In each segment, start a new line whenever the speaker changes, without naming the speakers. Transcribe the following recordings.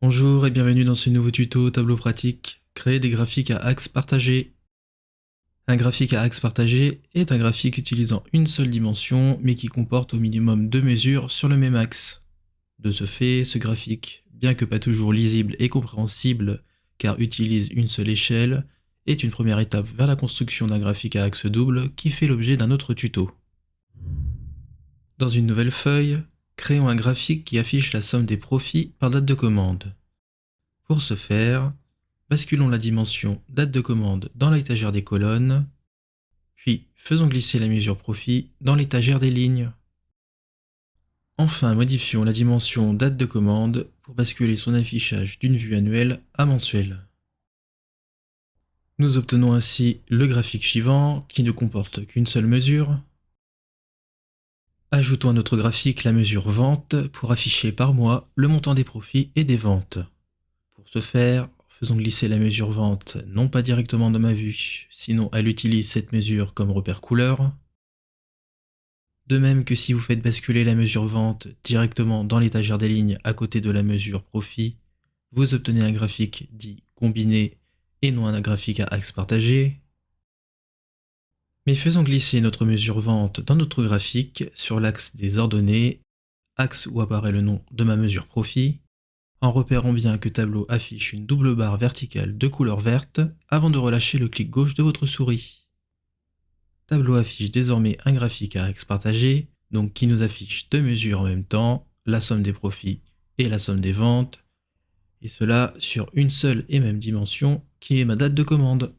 Bonjour et bienvenue dans ce nouveau tuto tableau pratique, créer des graphiques à axes partagés. Un graphique à axes partagés est un graphique utilisant une seule dimension mais qui comporte au minimum deux mesures sur le même axe. De ce fait, ce graphique, bien que pas toujours lisible et compréhensible car utilise une seule échelle, est une première étape vers la construction d'un graphique à axe double qui fait l'objet d'un autre tuto. Dans une nouvelle feuille, créons un graphique qui affiche la somme des profits par date de commande. Pour ce faire, basculons la dimension date de commande dans l'étagère des colonnes, puis faisons glisser la mesure profit dans l'étagère des lignes. Enfin, modifions la dimension date de commande pour basculer son affichage d'une vue annuelle à mensuelle. Nous obtenons ainsi le graphique suivant qui ne comporte qu'une seule mesure. Ajoutons à notre graphique la mesure vente pour afficher par mois le montant des profits et des ventes. Pour ce faire, faisons glisser la mesure vente non pas directement dans ma vue, sinon elle utilise cette mesure comme repère couleur. De même que si vous faites basculer la mesure vente directement dans l'étagère des lignes à côté de la mesure profit, vous obtenez un graphique dit combiné et non un graphique à axe partagé. Mais faisons glisser notre mesure vente dans notre graphique sur l'axe des ordonnées, axe où apparaît le nom de ma mesure profit, en repérant bien que Tableau affiche une double barre verticale de couleur verte avant de relâcher le clic gauche de votre souris. Tableau affiche désormais un graphique à axe partagé, donc qui nous affiche deux mesures en même temps, la somme des profits et la somme des ventes, et cela sur une seule et même dimension qui est ma date de commande.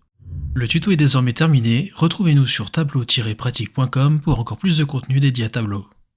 Le tuto est désormais terminé, retrouvez-nous sur tableau-pratique.com pour encore plus de contenu dédié à Tableau.